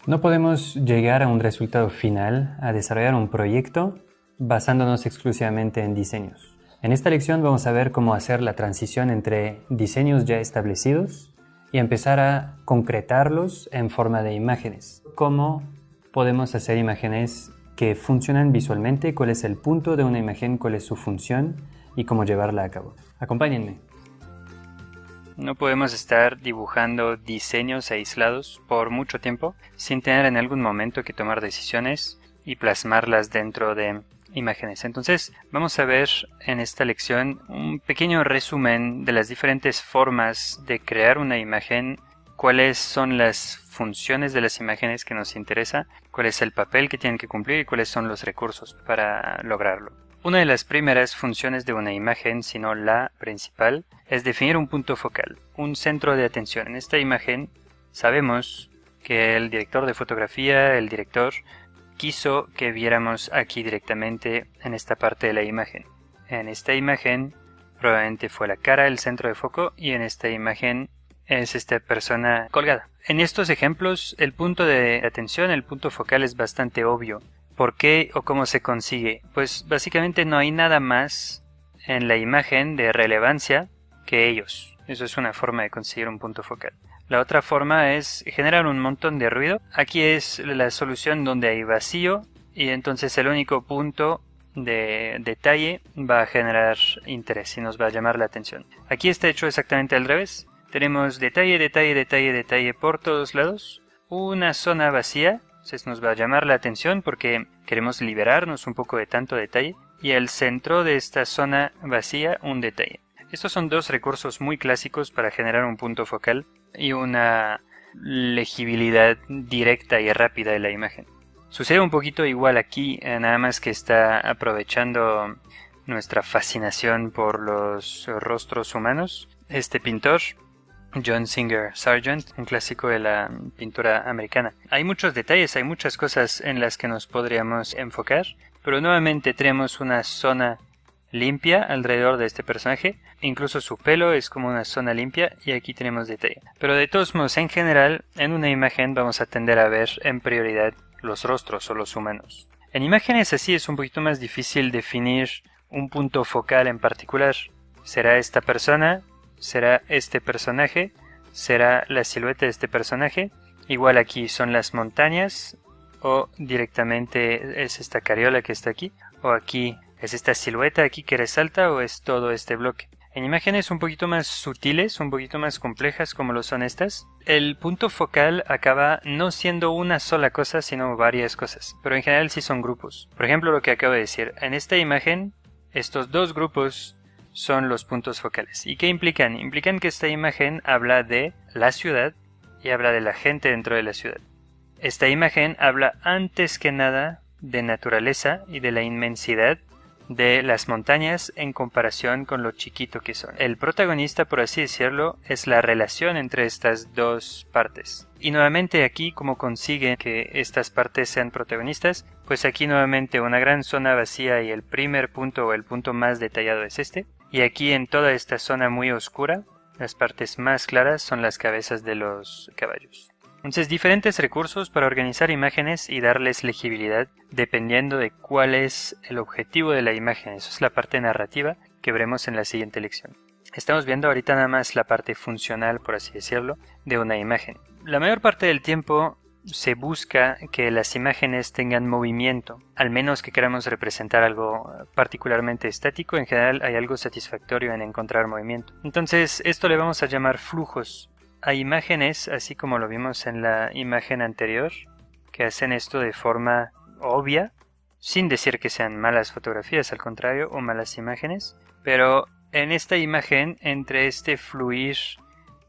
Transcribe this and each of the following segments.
No podemos llegar a un resultado final, a desarrollar un proyecto, basándonos exclusivamente en diseños. En esta lección vamos a ver cómo hacer la transición entre diseños ya establecidos y empezar a concretarlos en forma de imágenes. Cómo podemos hacer imágenes que funcionan visualmente, cuál es el punto de una imagen, cuál es su función y cómo llevarla a cabo. Acompáñenme. No podemos estar dibujando diseños aislados por mucho tiempo sin tener en algún momento que tomar decisiones y plasmarlas dentro de imágenes. Entonces vamos a ver en esta lección un pequeño resumen de las diferentes formas de crear una imagen, cuáles son las funciones de las imágenes que nos interesa, cuál es el papel que tienen que cumplir y cuáles son los recursos para lograrlo. Una de las primeras funciones de una imagen, si no la principal, es definir un punto focal, un centro de atención. En esta imagen sabemos que el director de fotografía, el director, quiso que viéramos aquí directamente en esta parte de la imagen. En esta imagen probablemente fue la cara el centro de foco y en esta imagen es esta persona colgada. En estos ejemplos el punto de atención, el punto focal es bastante obvio. ¿Por qué o cómo se consigue? Pues básicamente no hay nada más en la imagen de relevancia que ellos. Eso es una forma de conseguir un punto focal. La otra forma es generar un montón de ruido. Aquí es la solución donde hay vacío y entonces el único punto de detalle va a generar interés y nos va a llamar la atención. Aquí está hecho exactamente al revés. Tenemos detalle, detalle, detalle, detalle por todos lados. Una zona vacía. Entonces nos va a llamar la atención porque queremos liberarnos un poco de tanto detalle y el centro de esta zona vacía un detalle. Estos son dos recursos muy clásicos para generar un punto focal y una legibilidad directa y rápida de la imagen. Sucede un poquito igual aquí, nada más que está aprovechando nuestra fascinación por los rostros humanos. Este pintor, John Singer Sargent, un clásico de la pintura americana. Hay muchos detalles, hay muchas cosas en las que nos podríamos enfocar, pero nuevamente tenemos una zona limpia alrededor de este personaje, incluso su pelo es como una zona limpia y aquí tenemos detalle. Pero de todos modos, en general, en una imagen vamos a tender a ver en prioridad los rostros o los humanos. En imágenes así es un poquito más difícil definir un punto focal en particular. ¿Será esta persona? ¿Será este personaje? ¿Será la silueta de este personaje? Igual aquí son las montañas o directamente es esta carriola que está aquí o aquí es esta silueta aquí que resalta o es todo este bloque. En imágenes un poquito más sutiles, un poquito más complejas como lo son estas, el punto focal acaba no siendo una sola cosa sino varias cosas, pero en general sí son grupos. Por ejemplo lo que acabo de decir, en esta imagen estos dos grupos son los puntos focales. ¿Y qué implican? Implican que esta imagen habla de la ciudad y habla de la gente dentro de la ciudad. Esta imagen habla antes que nada de naturaleza y de la inmensidad de las montañas en comparación con lo chiquito que son. El protagonista, por así decirlo, es la relación entre estas dos partes. Y nuevamente aquí, como consigue que estas partes sean protagonistas, pues aquí nuevamente una gran zona vacía y el primer punto o el punto más detallado es este. Y aquí en toda esta zona muy oscura, las partes más claras son las cabezas de los caballos. Entonces, diferentes recursos para organizar imágenes y darles legibilidad dependiendo de cuál es el objetivo de la imagen. Eso es la parte narrativa que veremos en la siguiente lección. Estamos viendo ahorita nada más la parte funcional, por así decirlo, de una imagen. La mayor parte del tiempo se busca que las imágenes tengan movimiento, al menos que queramos representar algo particularmente estático. En general hay algo satisfactorio en encontrar movimiento. Entonces, esto le vamos a llamar flujos. Hay imágenes, así como lo vimos en la imagen anterior, que hacen esto de forma obvia, sin decir que sean malas fotografías, al contrario, o malas imágenes, pero en esta imagen, entre este fluir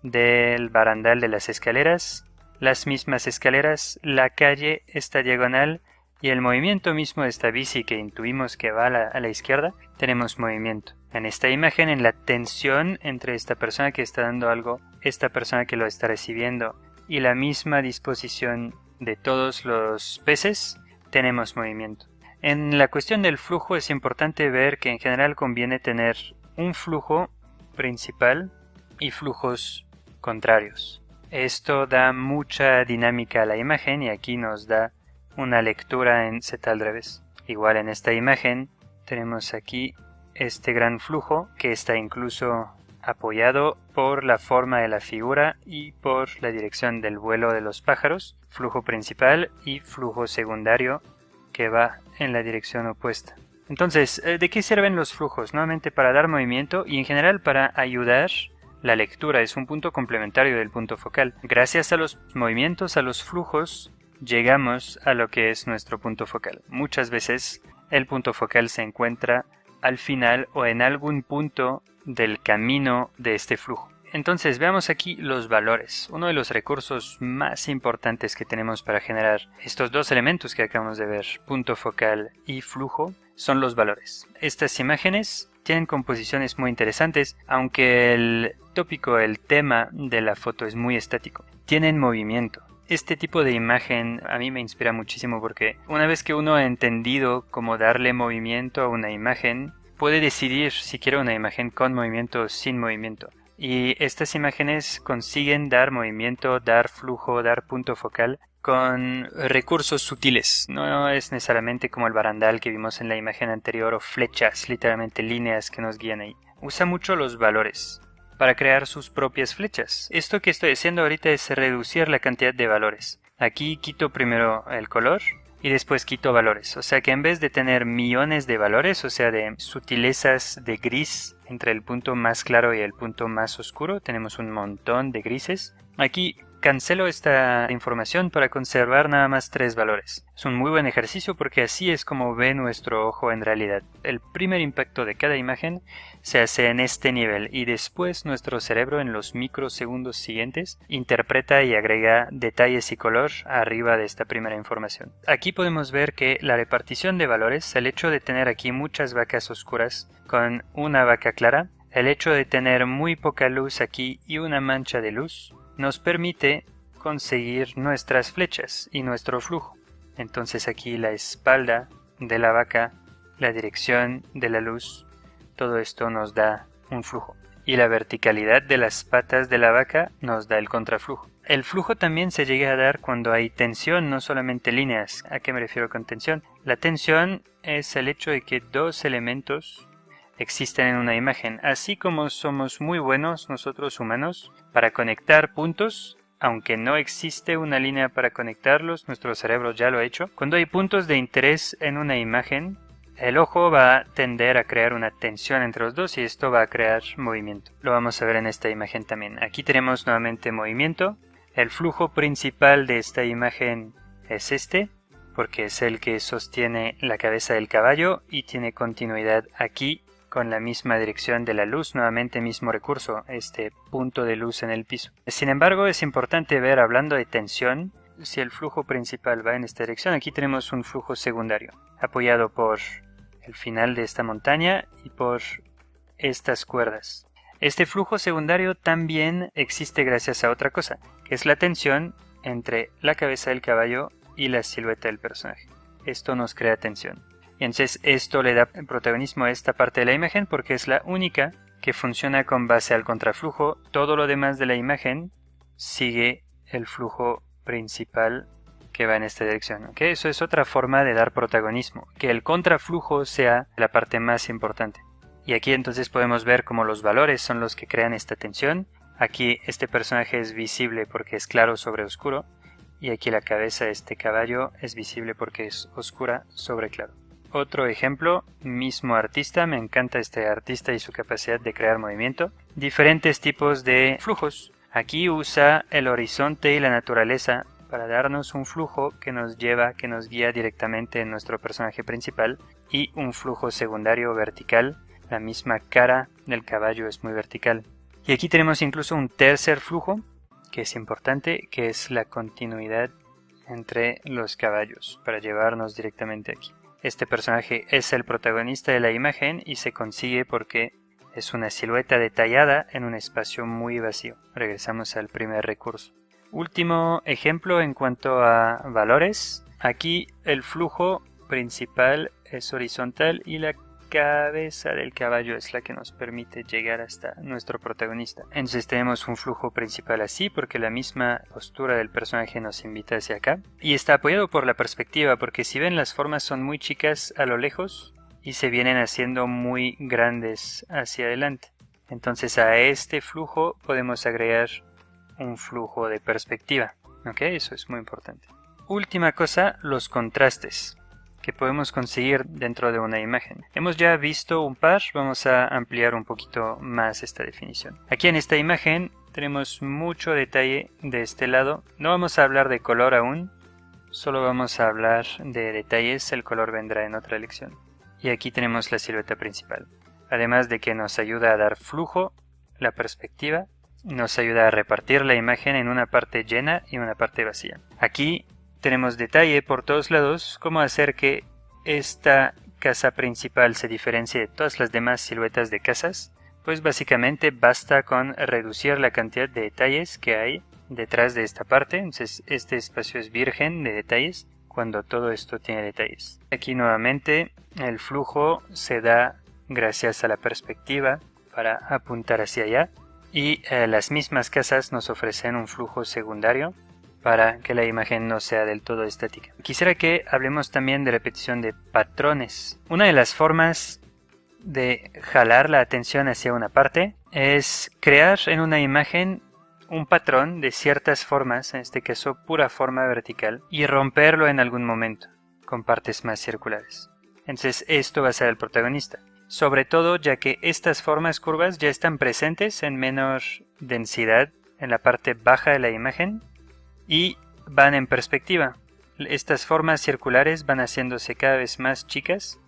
del barandal de las escaleras, las mismas escaleras, la calle, esta diagonal y el movimiento mismo de esta bici que intuimos que va a la izquierda, tenemos movimiento. En esta imagen, en la tensión entre esta persona que está dando algo, esta persona que lo está recibiendo y la misma disposición de todos los peces, tenemos movimiento. En la cuestión del flujo es importante ver que en general conviene tener un flujo principal y flujos contrarios. Esto da mucha dinámica a la imagen y aquí nos da una lectura en Z al revés. Igual en esta imagen tenemos aquí este gran flujo que está incluso apoyado por la forma de la figura y por la dirección del vuelo de los pájaros, flujo principal y flujo secundario que va en la dirección opuesta. Entonces, ¿de qué sirven los flujos? Nuevamente para dar movimiento y en general para ayudar la lectura. Es un punto complementario del punto focal. Gracias a los movimientos, a los flujos, llegamos a lo que es nuestro punto focal. Muchas veces el punto focal se encuentra al final o en algún punto del camino de este flujo. Entonces veamos aquí los valores. Uno de los recursos más importantes que tenemos para generar estos dos elementos que acabamos de ver, punto focal y flujo, son los valores. Estas imágenes tienen composiciones muy interesantes, aunque el tópico, el tema de la foto es muy estático. Tienen movimiento. Este tipo de imagen a mí me inspira muchísimo porque una vez que uno ha entendido cómo darle movimiento a una imagen, puede decidir si quiere una imagen con movimiento o sin movimiento. Y estas imágenes consiguen dar movimiento, dar flujo, dar punto focal con recursos sutiles. No es necesariamente como el barandal que vimos en la imagen anterior o flechas, literalmente líneas que nos guían ahí. Usa mucho los valores para crear sus propias flechas. Esto que estoy haciendo ahorita es reducir la cantidad de valores. Aquí quito primero el color y después quito valores. O sea que en vez de tener millones de valores, o sea de sutilezas de gris entre el punto más claro y el punto más oscuro, tenemos un montón de grises. Aquí cancelo esta información para conservar nada más 3 valores. Es un muy buen ejercicio porque así es como ve nuestro ojo en realidad. El primer impacto de cada imagen se hace en este nivel y después nuestro cerebro en los microsegundos siguientes interpreta y agrega detalles y color arriba de esta primera información. Aquí podemos ver que la repartición de valores, el hecho de tener aquí muchas vacas oscuras con una vaca clara, el hecho de tener muy poca luz aquí y una mancha de luz, nos permite conseguir nuestras flechas y nuestro flujo. Entonces aquí la espalda de la vaca, la dirección de la luz, todo esto nos da un flujo. Y la verticalidad de las patas de la vaca nos da el contraflujo. El flujo también se llega a dar cuando hay tensión, no solamente líneas. ¿A qué me refiero con tensión? La tensión es el hecho de que dos elementos existen en una imagen, así como somos muy buenos nosotros humanos para conectar puntos, aunque no existe una línea para conectarlos, nuestro cerebro ya lo ha hecho. Cuando hay puntos de interés en una imagen, el ojo va a tender a crear una tensión entre los dos y esto va a crear movimiento. Lo vamos a ver en esta imagen también. Aquí tenemos nuevamente movimiento. El flujo principal de esta imagen es este, porque es el que sostiene la cabeza del caballo y tiene continuidad aquí con la misma dirección de la luz, nuevamente mismo recurso, este punto de luz en el piso. Sin embargo, es importante ver, hablando de tensión, si el flujo principal va en esta dirección, aquí tenemos un flujo secundario, apoyado por el final de esta montaña y por estas cuerdas. Este flujo secundario también existe gracias a otra cosa, que es la tensión entre la cabeza del caballo y la silueta del personaje. Esto nos crea tensión. Y entonces esto le da protagonismo a esta parte de la imagen porque es la única que funciona con base al contraflujo. Todo lo demás de la imagen sigue el flujo principal que va en esta dirección. ¿Okay? Eso es otra forma de dar protagonismo, que el contraflujo sea la parte más importante. Y aquí entonces podemos ver cómo los valores son los que crean esta tensión. Aquí este personaje es visible porque es claro sobre oscuro. Y aquí la cabeza de este caballo es visible porque es oscura sobre claro. Otro ejemplo, mismo artista, me encanta este artista y su capacidad de crear movimiento. Diferentes tipos de flujos. Aquí usa el horizonte y la naturaleza para darnos un flujo que nos lleva, que nos guía directamente en nuestro personaje principal y un flujo secundario vertical. La misma cara del caballo es muy vertical. Y aquí tenemos incluso un tercer flujo que es importante, que es la continuidad entre los caballos para llevarnos directamente aquí. Este personaje es el protagonista de la imagen y se consigue porque es una silueta detallada en un espacio muy vacío. Regresamos al primer recurso. Último ejemplo en cuanto a valores. Aquí el flujo principal es horizontal y la cabeza del caballo es la que nos permite llegar hasta nuestro protagonista. Entonces tenemos un flujo principal así, porque la misma postura del personaje nos invita hacia acá. Y está apoyado por la perspectiva, porque si ven, las formas son muy chicas a lo lejos y se vienen haciendo muy grandes hacia adelante. Entonces a este flujo podemos agregar un flujo de perspectiva. ¿Ok? Eso es muy importante. Última cosa, los contrastes que podemos conseguir dentro de una imagen. Hemos ya visto un par, vamos a ampliar un poquito más esta definición. Aquí en esta imagen tenemos mucho detalle de este lado. No vamos a hablar de color aún, solo vamos a hablar de detalles, el color vendrá en otra lección. Y aquí tenemos la silueta principal. Además de que nos ayuda a dar flujo, la perspectiva, nos ayuda a repartir la imagen en una parte llena y una parte vacía. Aquí tenemos detalle por todos lados, cómo hacer que esta casa principal se diferencie de todas las demás siluetas de casas. Pues básicamente basta con reducir la cantidad de detalles que hay detrás de esta parte. Entonces este espacio es virgen de detalles cuando todo esto tiene detalles. Aquí nuevamente el flujo se da gracias a la perspectiva para apuntar hacia allá. Y las mismas casas nos ofrecen un flujo secundario para que la imagen no sea del todo estática. Quisiera que hablemos también de repetición de patrones. Una de las formas de jalar la atención hacia una parte es crear en una imagen un patrón de ciertas formas, en este caso pura forma vertical, y romperlo en algún momento con partes más circulares. Entonces esto va a ser el protagonista. Sobre todo ya que estas formas curvas ya están presentes en menor densidad en la parte baja de la imagen y van en perspectiva. Estas formas circulares van haciéndose cada vez más chicas,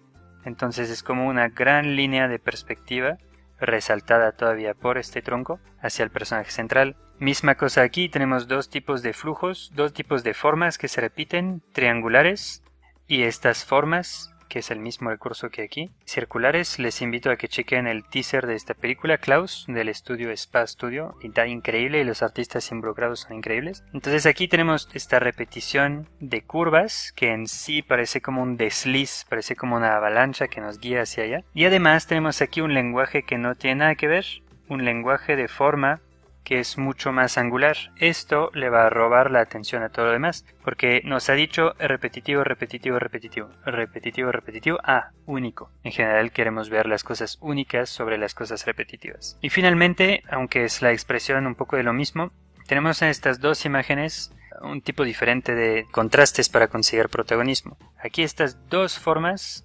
entonces es como una gran línea de perspectiva resaltada todavía por este tronco hacia el personaje central. Misma cosa aquí, tenemos dos tipos de flujos, dos tipos de formas que se repiten, triangulares, y estas formas, que es el mismo recurso que aquí, circulares. Les invito a que chequen el teaser de esta película, Klaus, del estudio Spa Studio. Está increíble y los artistas involucrados son increíbles. Entonces aquí tenemos esta repetición de curvas que en sí parece como un desliz, parece como una avalancha que nos guía hacia allá. Y además tenemos aquí un lenguaje que no tiene nada que ver, un lenguaje de forma que es mucho más angular. Esto le va a robar la atención a todo lo demás, porque nos ha dicho repetitivo, repetitivo, repetitivo, repetitivo, repetitivo, único. En general queremos ver las cosas únicas sobre las cosas repetitivas. Y finalmente, aunque es la expresión un poco de lo mismo, tenemos en estas dos imágenes un tipo diferente de contrastes para conseguir protagonismo. Aquí estas dos formas,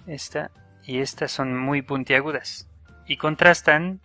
esta y esta, son muy puntiagudas y contrastan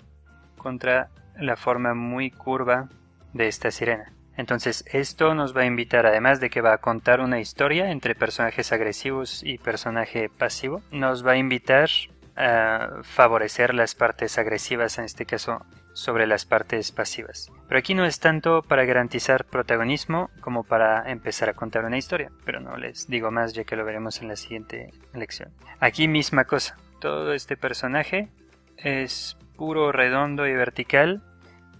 contra la forma muy curva de esta sirena. Entonces esto nos va a invitar, además de que va a contar una historia entre personajes agresivos y personaje pasivo, nos va a invitar a favorecer las partes agresivas, en este caso sobre las partes pasivas. Pero aquí no es tanto para garantizar protagonismo como para empezar a contar una historia, pero no les digo más ya que lo veremos en la siguiente lección. Aquí misma cosa, todo este personaje es puro redondo y vertical.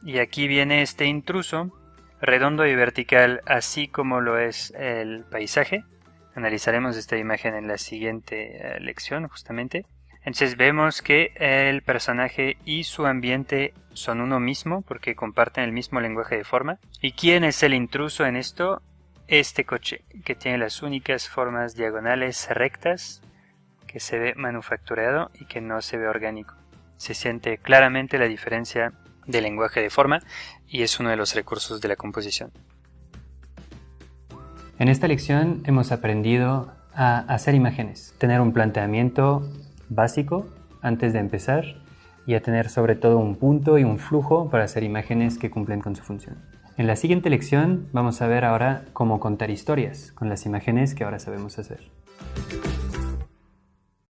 Y aquí viene este intruso, redondo y vertical, así como lo es el paisaje. Analizaremos esta imagen en la siguiente lección, justamente. Entonces vemos que el personaje y su ambiente son uno mismo, porque comparten el mismo lenguaje de forma. ¿Y quién es el intruso en esto? Este coche, que tiene las únicas formas diagonales rectas, que se ve manufacturado y que no se ve orgánico. Se siente claramente la diferencia de lenguaje de forma y es uno de los recursos de la composición. En esta lección hemos aprendido a hacer imágenes, tener un planteamiento básico antes de empezar y a tener sobre todo un punto y un flujo para hacer imágenes que cumplen con su función. En la siguiente lección vamos a ver ahora cómo contar historias con las imágenes que ahora sabemos hacer.